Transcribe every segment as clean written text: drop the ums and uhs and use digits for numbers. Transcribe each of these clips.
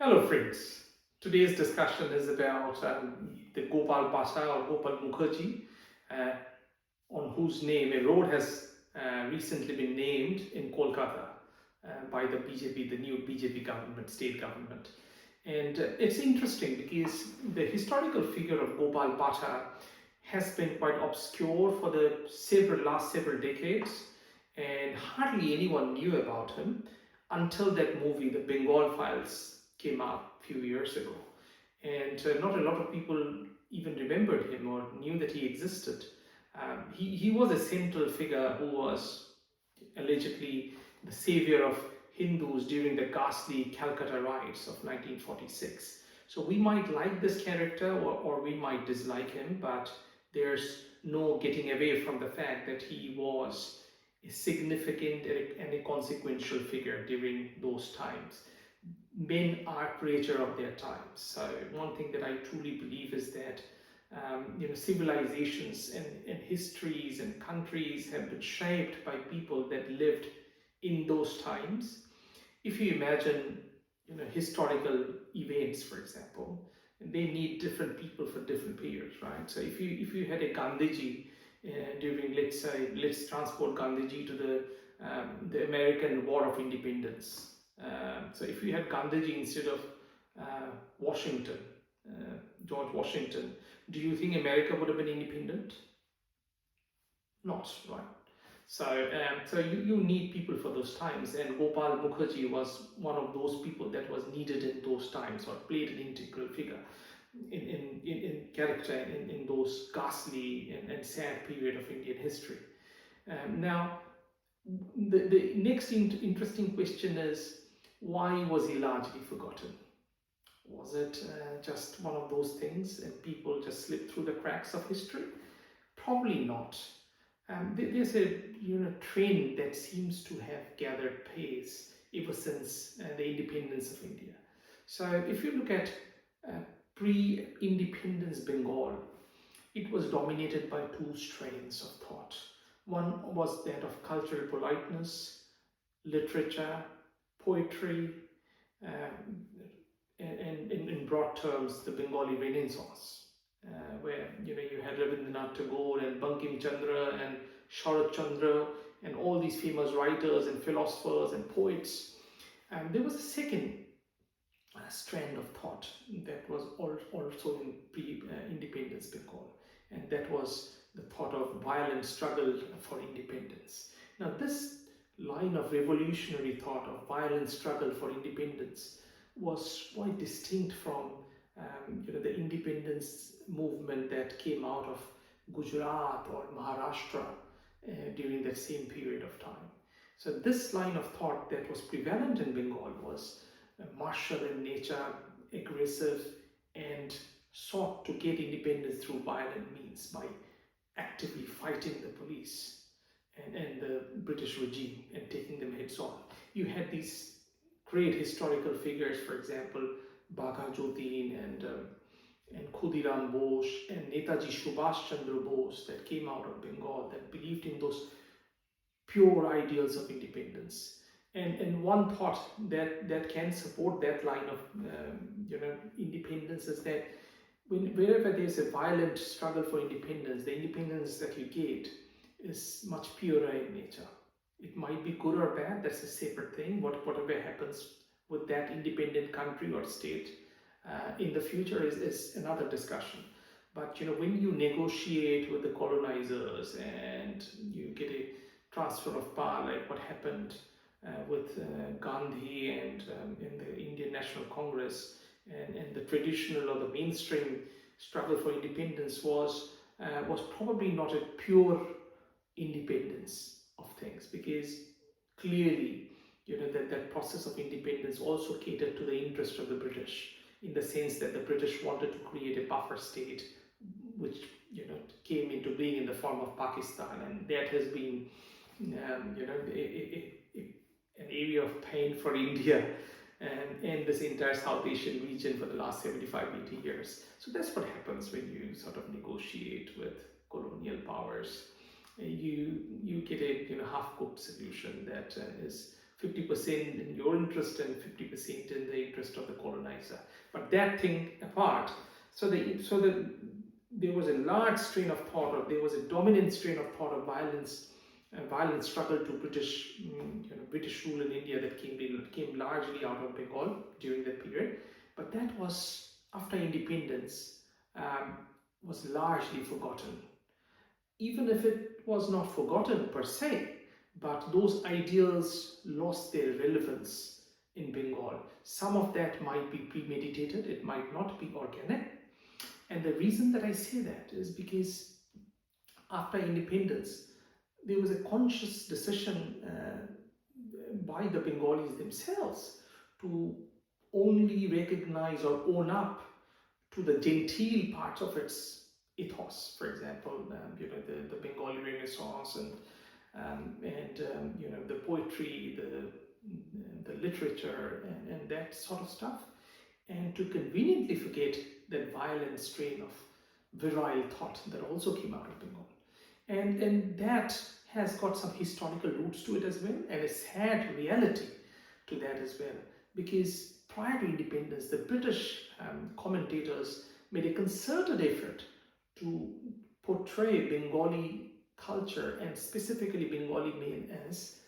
Hello friends, today's discussion is about the Gopal Patha or Gopal Mukherjee, uh, on whose name a road has recently been named in Kolkata by the BJP, the new BJP government, state government. And it's interesting because the historical figure of Gopal Patha has been quite obscure for the last several decades, and hardly anyone knew about him until that movie, The Bengal Files, came out a few years ago. And not a lot of people even remembered him or knew that he existed. He was a central figure who was allegedly the savior of Hindus during the ghastly Calcutta Riots of 1946. So we might like this character or we might dislike him, but there's no getting away from the fact that he was a significant and a consequential figure during those times. Men are creature of their times. So one thing that I truly believe is that civilizations and histories and countries have been shaped by people that lived in those times. If you imagine, historical events, for example, they need different people for different periods, right? So if you had a Gandhiji during, let's transport Gandhiji to the American War of Independence. So if you had Gandhiji instead of Washington, George Washington, do you think America would have been independent? Not, right? So you need people for those times, and Gopal Mukherjee was one of those people that was needed in those times, or played an integral figure in character in those ghastly and sad period of Indian history. Now, the next interesting question is, why was he largely forgotten? Was it just one of those things and people just slipped through the cracks of history? Probably not. There's a trend that seems to have gathered pace ever since the independence of India. So if you look at uh, pre-independence Bengal, it was dominated by two strains of thought. One was that of cultural politeness, literature, poetry, um, and in broad terms, the Bengali Renaissance, where you had Rabindranath Tagore and Bankim Chandra and Sharat Chandra and all these famous writers and philosophers and poets. And there was a second strand of thought that was also in pre-independence Bengal, and that was the thought of violent struggle for independence. Now, this line of revolutionary thought of violent struggle for independence was quite distinct from the independence movement that came out of Gujarat or Maharashtra during that same period of time. So this line of thought that was prevalent in Bengal was martial in nature, aggressive, and sought to get independence through violent means by actively fighting the police and the British regime and taking them heads on. You had these great historical figures, for example, Bagha Jyotin and Khudiram Bose and Netaji Subhash Chandra Bose, that came out of Bengal, that believed in those pure ideals of independence. And one thought that can support that line of independence is that wherever there's a violent struggle for independence, the independence that you get is much purer in nature. It might be good or bad, that's a separate thing. Whatever happens with that independent country or state in the future is another discussion. But when you negotiate with the colonizers and you get a transfer of power, like what happened with Gandhi and in the Indian National Congress, and the traditional or the mainstream struggle for independence was probably not a pure independence of things, because clearly that process of independence also catered to the interest of the British, in the sense that the British wanted to create a buffer state which came into being in the form of Pakistan, and that has been an area of pain for India and this entire South Asian region for the last 75, 80 years. So that's what happens when you sort of negotiate with colonial powers. You get a half-cooked solution that is 50% in your interest and 50% in the interest of the colonizer. But that thing apart, there was a large strain of thought, or there was a dominant strain of thought of violence, violent struggle to British rule in India that came largely out of Bengal during that period. But that was, after independence, was largely forgotten. Even if it was not forgotten per se, but those ideals lost their relevance in Bengal. Some of that might be premeditated, it might not be organic. And the reason that I say that is because after independence, there was a conscious decision by the Bengalis themselves to only recognize or own up to the genteel parts of its ethos. For example, the Bengali Renaissance and the poetry, the literature, and that sort of stuff, and to conveniently forget that violent strain of virile thought that also came out of Bengal. And that has got some historical roots to it as well, and a sad reality to that as well. Because prior to independence, the British commentators made a concerted effort to portray Bengali culture, and specifically Bengali men, as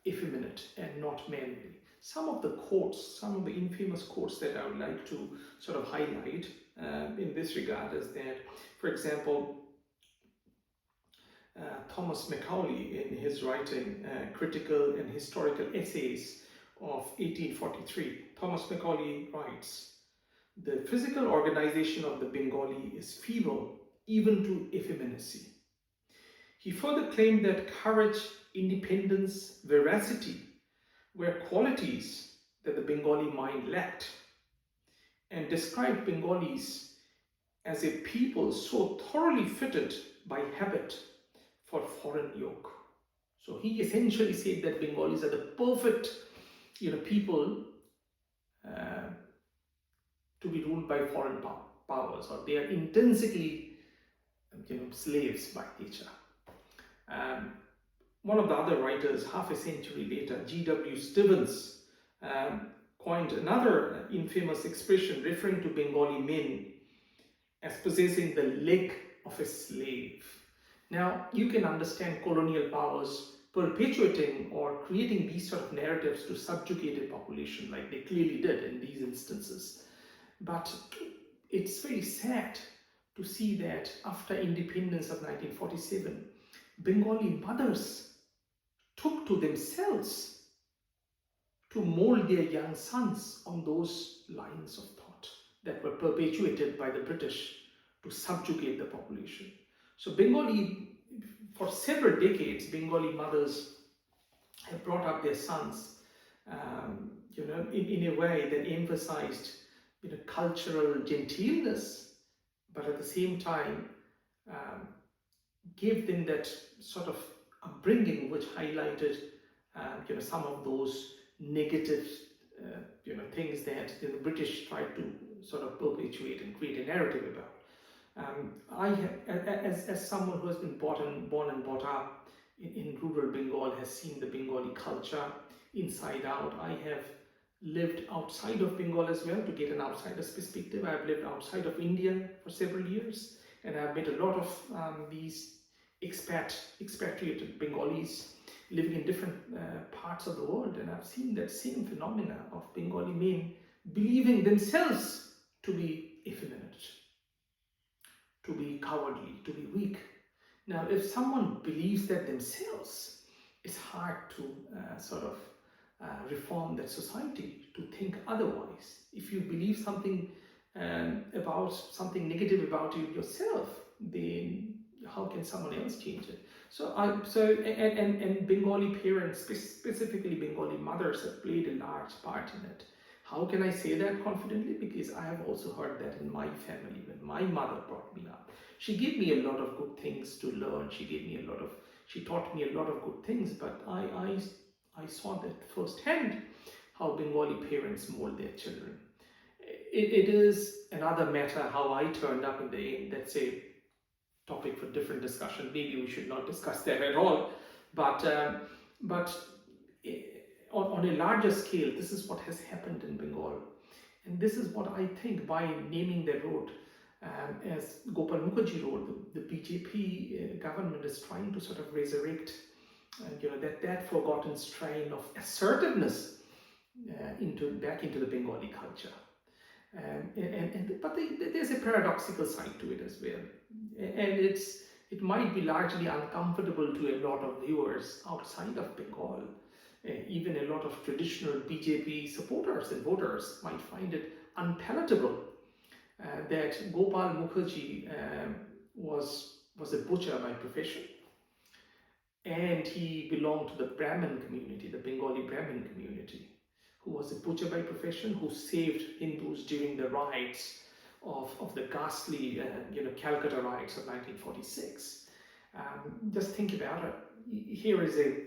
effeminate and not manly. Some of the quotes, some of the infamous quotes that I would like to sort of highlight in this regard is that, for example, Thomas Macaulay, in his writing Critical and Historical Essays of 1843, Thomas Macaulay writes, "The physical organization of the Bengali is feeble even to effeminacy." He further claimed that courage, independence, veracity were qualities that the Bengali mind lacked, and described Bengalis as a people so thoroughly fitted by habit for foreign yoke. So he essentially said that Bengalis are the perfect people to be ruled by foreign powers, or they are intrinsically slaves by nature. One of the other writers, half a century later, G.W. Stevens, coined another infamous expression referring to Bengali men as possessing the leg of a slave. Now, you can understand colonial powers perpetuating or creating these sort of narratives to subjugate a population, like they clearly did in these instances. But it's very sad to see that after independence of 1947, Bengali mothers took to themselves to mold their young sons on those lines of thought that were perpetuated by the British to subjugate the population. So Bengali, for several decades, Bengali mothers have brought up their sons in a way that emphasized cultural genteelness, but at the same time gave them that sort of upbringing which highlighted some of those negative things that the British tried to sort of perpetuate and create a narrative about. I have, as someone who has been born and brought up in rural Bengal, has seen the Bengali culture inside out. I have lived outside of Bengal as well to get an outsider's perspective. I've lived outside of India for several years, and I've met a lot of these expatriated Bengalis living in different parts of the world, and I've seen that same phenomena of Bengali men believing themselves to be effeminate, to be cowardly, to be weak. Now, if someone believes that themselves, it's hard to reform that society to think otherwise. If you believe something about something negative about you yourself, then how can someone else change it? And Bengali parents, specifically Bengali mothers, have played a large part in it. How can I say that confidently? Because I have also heard that in my family when my mother brought me up. She gave me a lot of good things to learn. She taught me a lot of good things, but I saw that firsthand how Bengali parents mold their children. It is another matter how I turned up in the end. That's a topic for different discussion. Maybe we should not discuss that at all. But on a larger scale, this is what has happened in Bengal. And this is what I think by naming the road as Gopal Mukherjee Road, the BJP government is trying to sort of resurrect that forgotten strain of assertiveness back into the Bengali culture. But there's a paradoxical side to it as well, and it might be largely uncomfortable to a lot of viewers outside of Bengal. Even a lot of traditional BJP supporters and voters might find it unpalatable that Gopal Mukherjee was a butcher by profession, and he belonged to the Brahmin community, the Bengali Brahmin community, who was a butcher by profession, who saved Hindus during the riots of the ghastly Calcutta Riots of 1946. Just think about it. Here is a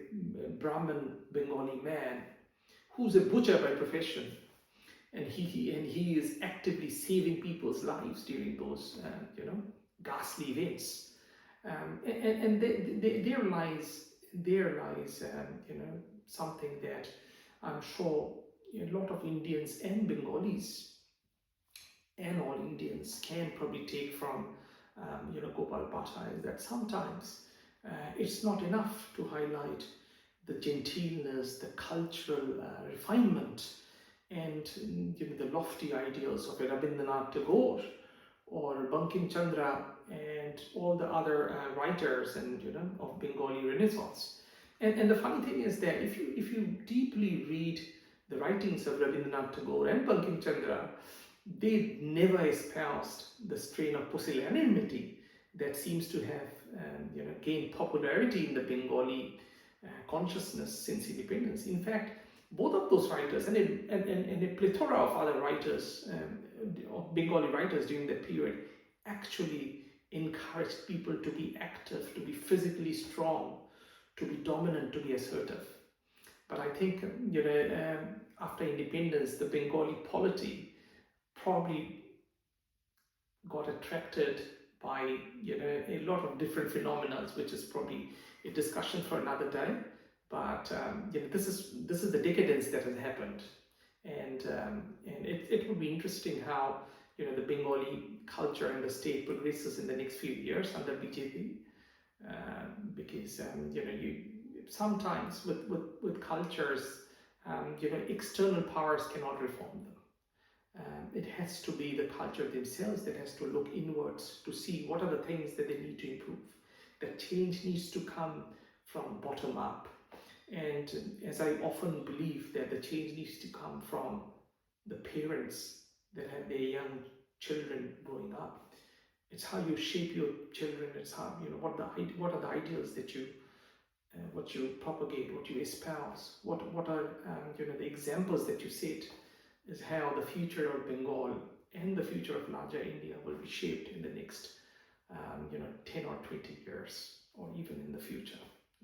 Brahmin Bengali man who's a butcher by profession, and he is actively saving people's lives during those ghastly events. And there lies something that I'm sure a lot of Indians and Bengalis and all Indians can probably take from Gopal Patha, is that sometimes it's not enough to highlight the genteelness, the cultural refinement, and the lofty ideals of a Rabindranath Tagore or Bankim Chandra and all the other writers and of Bengali Renaissance. And the funny thing is that if you deeply read the writings of Rabindranath Tagore and Bankim Chandra, they never espoused the strain of pusillanimity that seems to have gained popularity in the Bengali consciousness since independence. In fact, both of those writers and a plethora of other writers, of Bengali writers during that period, actually encouraged people to be active, to be physically strong, to be dominant, to be assertive. But I think after independence, the Bengali polity probably got attracted by a lot of different phenomena, which is probably a discussion for another day. But this is the decadence that has happened, and it would be interesting how the Bengali culture and the state progresses in the next few years under BJP, because you sometimes with cultures, external powers cannot reform them. It has to be the culture themselves that has to look inwards to see what are the things that they need to improve. The change needs to come from bottom up. And as I often believe that the change needs to come from the parents that have their young children growing up. It's how you shape your children. It's how what are the ideals that you what you propagate, what you espouse, what are the examples that you set, is how the future of Bengal and the future of larger India will be shaped in the next 10 or 20 years, or even in the future,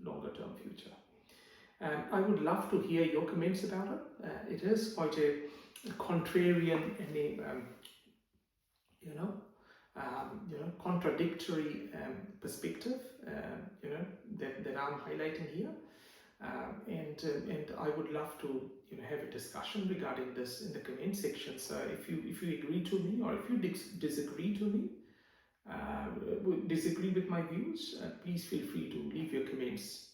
longer term future. I would love to hear your comments about it. It is quite a contrarian and a contradictory perspective that I'm highlighting here, and I would love to have a discussion regarding this in the comment section. So if you agree to me, or if you disagree to me, disagree with my views, please feel free to leave your comments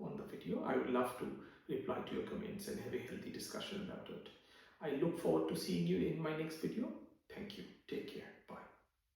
on the video. I would love to reply to your comments and have a healthy discussion about it. I look forward to seeing you in my next video. Thank you.